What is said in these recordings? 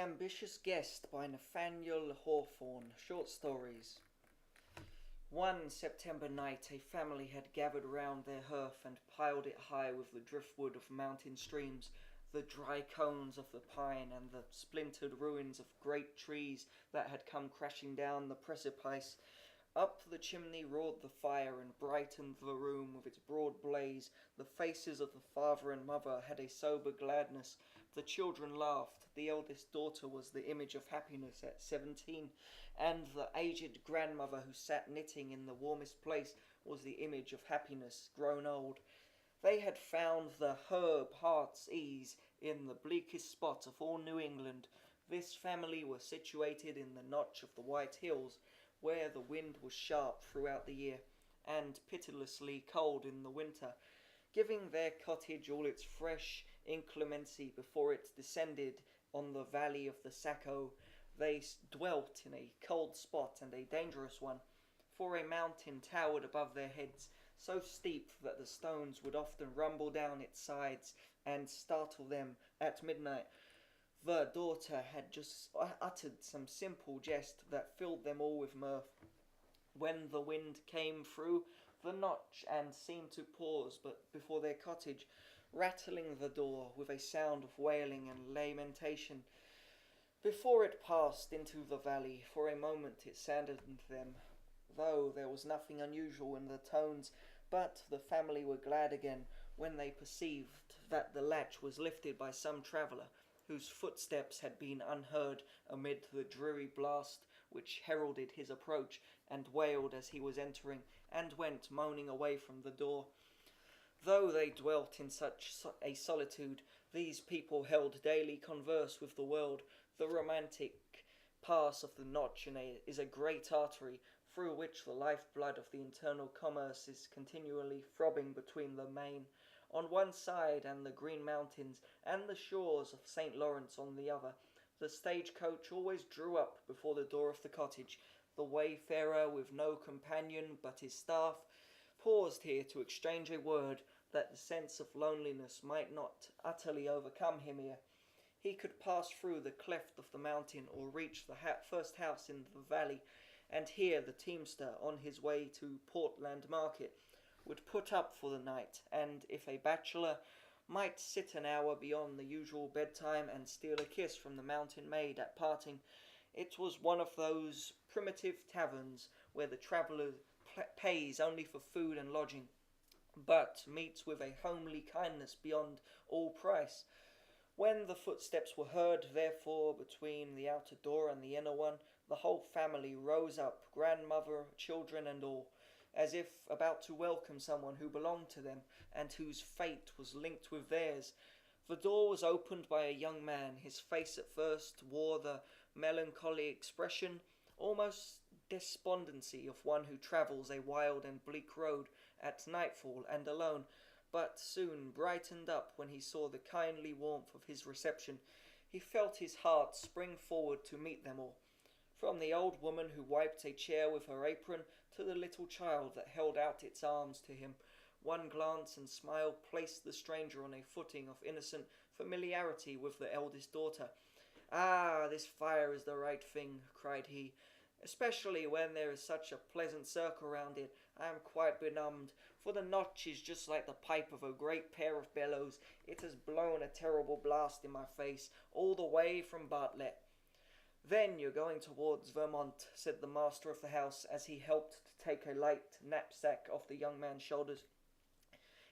Ambitious Guest by Nathaniel Hawthorne. Short stories. One September night a family had gathered round their hearth and piled it high with the driftwood of mountain streams, the dry cones of the pine, and the splintered ruins of great trees that had come crashing down the precipice. Up the chimney roared the fire and brightened the room with its broad blaze. The faces of the father and mother had a sober gladness. The children laughed. The eldest daughter was the image of happiness at 17, and the aged grandmother who sat knitting in the warmest place was the image of happiness grown old. They had found the herb heart's ease in the bleakest spot of all New England. This family were situated in the notch of the White Hills, where the wind was sharp throughout the year, and pitilessly cold in the winter, giving their cottage all its fresh inclemency before it descended on the valley of the Saco. They dwelt in a cold spot and a dangerous one, for a mountain towered above their heads, so steep that the stones would often rumble down its sides and startle them at midnight. The daughter had just uttered some simple jest that filled them all with mirth, when the wind came through the notch and seemed to pause but before their cottage, rattling the door with a sound of wailing and lamentation. Before it passed into the valley, for a moment it saddened them, though there was nothing unusual in the tones, but the family were glad again when they perceived that the latch was lifted by some traveller, whose footsteps had been unheard amid the dreary blast which heralded his approach, and wailed as he was entering, and went moaning away from the door. Though they dwelt in such a solitude, these people held daily converse with the world. The romantic pass of the Notch is a great artery, through which the life-blood of the internal commerce is continually throbbing between the Main on one side and the Green Mountains and the shores of St. Lawrence on the other. The stagecoach always drew up before the door of the cottage. The wayfarer, with no companion but his staff, paused here to exchange a word, that the sense of loneliness might not utterly overcome him here. He could pass through the cleft of the mountain or reach the first house in the valley, and here the teamster, on his way to Portland Market, would put up for the night, and if a bachelor, might sit an hour beyond the usual bedtime and steal a kiss from the mountain maid at parting. It was one of those primitive taverns where the traveller pays only for food and lodging, but meets with a homely kindness beyond all price. When the footsteps were heard, therefore, between the outer door and the inner one, the whole family rose up, grandmother, children, and all, as if about to welcome someone who belonged to them, and whose fate was linked with theirs. The door was opened by a young man. His face at first wore the melancholy expression, almost despondency, of one who travels a wild and bleak road at nightfall and alone, but soon brightened up when he saw the kindly warmth of his reception. He felt his heart spring forward to meet them all, from the old woman who wiped a chair with her apron to the little child that held out its arms to him. One glance and smile placed the stranger on a footing of innocent familiarity with the eldest daughter. "Ah, this fire is the right thing," cried he, "especially when there is such a pleasant circle round it. I am quite benumbed, for the Notch is just like the pipe of a great pair of bellows. It has blown a terrible blast in my face, all the way from Bartlett." "Then you're going towards Vermont," said the master of the house, as he helped to take a light knapsack off the young man's shoulders.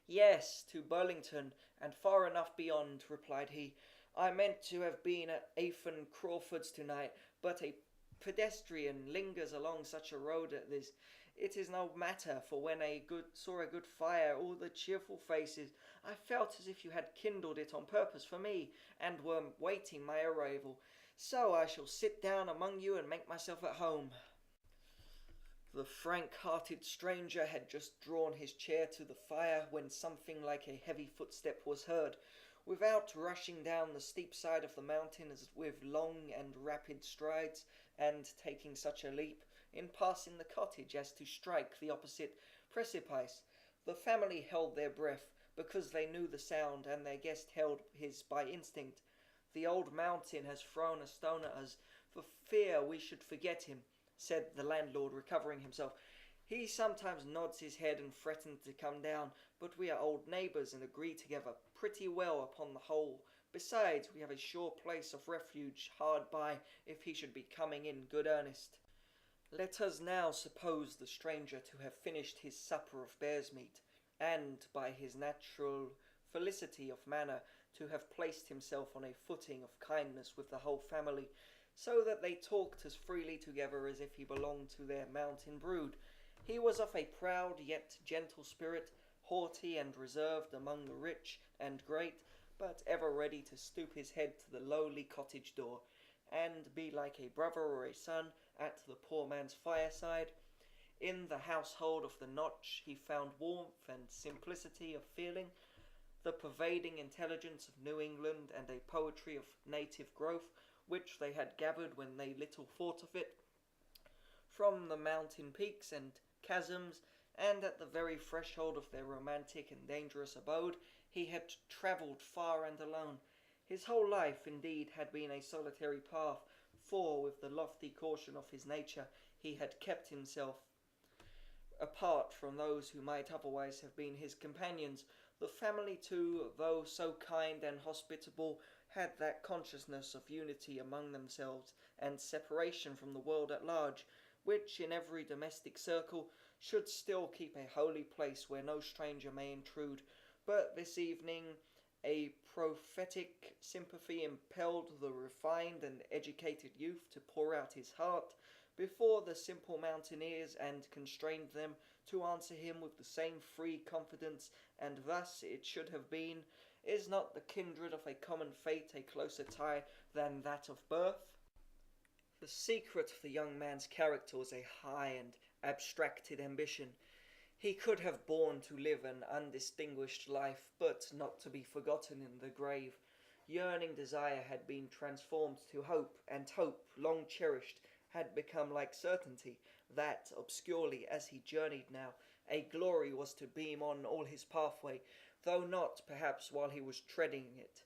"Yes, to Burlington, and far enough beyond," replied he. "I meant to have been at Athan Crawford's tonight, but a pedestrian lingers along such a road as this. It is no matter, for when I saw a good fire, all the cheerful faces, I felt as if you had kindled it on purpose for me, and were waiting my arrival. So I shall sit down among you and make myself at home." The frank-hearted stranger had just drawn his chair to the fire when something like a heavy footstep was heard. Without rushing down the steep side of the mountain as with long and rapid strides, and taking such a leap in passing the cottage as to strike the opposite precipice, the family held their breath, because they knew the sound, and their guest held his by instinct. The old mountain has thrown a stone at us, for fear we should forget him, said the landlord, recovering himself. He sometimes nods his head and threatens to come down, but we are old neighbours and agree together pretty well upon the whole. Besides, we have a sure place of refuge hard by if he should be coming in good earnest. Let us now suppose the stranger to have finished his supper of bear's meat, and, by his natural felicity of manner, to have placed himself on a footing of kindness with the whole family, so that they talked as freely together as if he belonged to their mountain brood. He was of a proud yet gentle spirit, haughty and reserved among the rich and great, but ever ready to stoop his head to the lowly cottage door, and be like a brother or a son at the poor man's fireside. In the household of the Notch he found warmth and simplicity of feeling, the pervading intelligence of New England, and a poetry of native growth, which they had gathered when they little thought of it, from the mountain peaks and chasms, and at the very threshold of their romantic and dangerous abode he had travelled far and alone. His whole life, indeed, had been a solitary path, for, with the lofty caution of his nature, he had kept himself apart from those who might otherwise have been his companions. The family, too, though so kind and hospitable, had that consciousness of unity among themselves and separation from the world at large, which, in every domestic circle, should still keep a holy place where no stranger may intrude. But this evening a prophetic sympathy impelled the refined and educated youth to pour out his heart before the simple mountaineers, and constrained them to answer him with the same free confidence, and thus it should have been. Is not the kindred of a common fate a closer tie than that of birth? The secret of the young man's character was a high and abstracted ambition. He could have borne to live an undistinguished life, but not to be forgotten in the grave. Yearning desire had been transformed to hope, and hope, long cherished, had become like certainty, that, obscurely as he journeyed now, a glory was to beam on all his pathway, though not, perhaps, while he was treading it.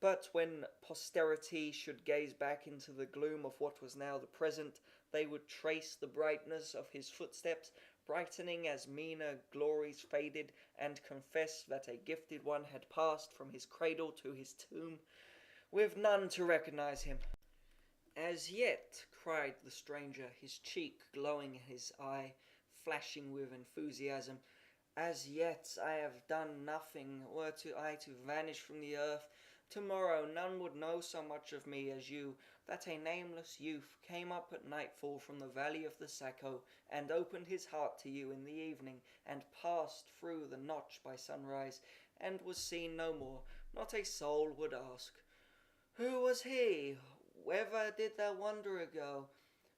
But when posterity should gaze back into the gloom of what was now the present, they would trace the brightness of his footsteps, brightening as meaner glories faded, and confess that a gifted one had passed from his cradle to his tomb, with none to recognize him. As yet, cried the stranger, his cheek glowing and his eye flashing with enthusiasm, as yet I have done nothing. Were I to vanish from the earth, tomorrow none would know so much of me as you, that a nameless youth came up at nightfall from the valley of the Saco, and opened his heart to you in the evening, and passed through the Notch by sunrise, and was seen no more. Not a soul would ask, who was he? Whither did that wanderer go?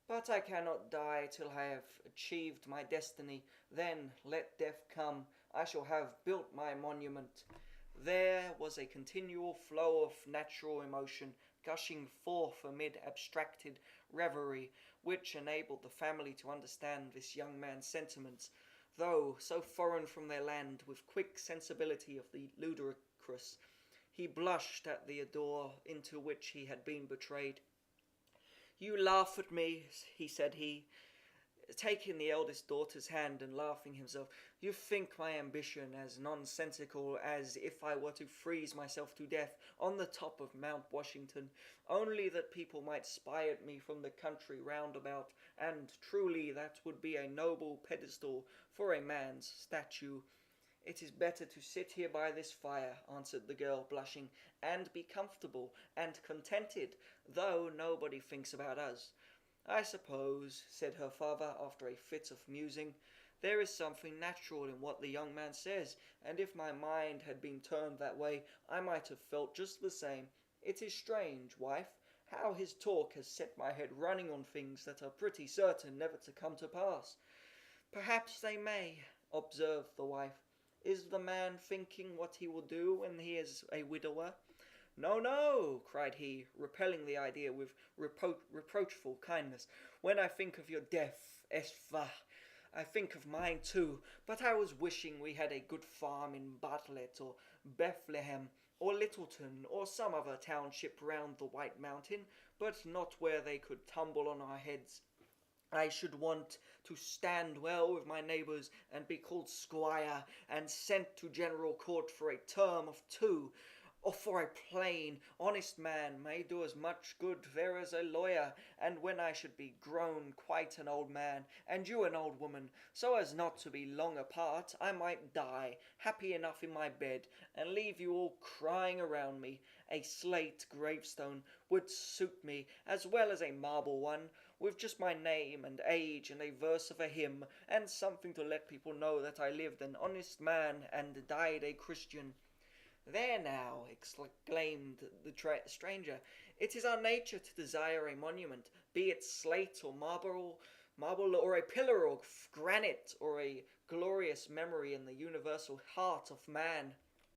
But I cannot die till I have achieved my destiny. Then let death come. I shall have built my monument. There was a continual flow of natural emotion gushing forth amid abstracted reverie, which enabled the family to understand this young man's sentiments, though so foreign from their land, with quick sensibility of the ludicrous. He blushed at the ardor into which he had been betrayed. You laugh at me, said he, taking the eldest daughter's hand and laughing himself. You think my ambition as nonsensical as if I were to freeze myself to death on the top of Mount Washington, only that people might spy at me from the country round about, and truly that would be a noble pedestal for a man's statue. It is better to sit here by this fire, answered the girl, blushing, and be comfortable and contented, though nobody thinks about us. I suppose, said her father, after a fit of musing, there is something natural in what the young man says, and if my mind had been turned that way, I might have felt just the same. It is strange, wife, how his talk has set my head running on things that are pretty certain never to come to pass. Perhaps they may, observed the wife. Is the man thinking what he will do when he is a widower? No, no, cried he, repelling the idea with reproachful kindness. When I think of your death, Esfa, I think of mine too, but I was wishing we had a good farm in Bartlett or Bethlehem, or Littleton, or some other township round the White Mountain, but not where they could tumble on our heads. I should want to stand well with my neighbours, and be called squire, and sent to general court for a term of 2, or for a plain, honest man may do as much good there as a lawyer, and when I should be grown quite an old man, and you an old woman, so as not to be long apart, I might die, happy enough in my bed, and leave you all crying around me. A slate gravestone would suit me as well as a marble one, with just my name and age and a verse of a hymn, and something to let people know that I lived an honest man and died a Christian." "There now," exclaimed the stranger, "it is our nature to desire a monument, be it slate or marble or a pillar of granite, or a glorious memory in the universal heart of man.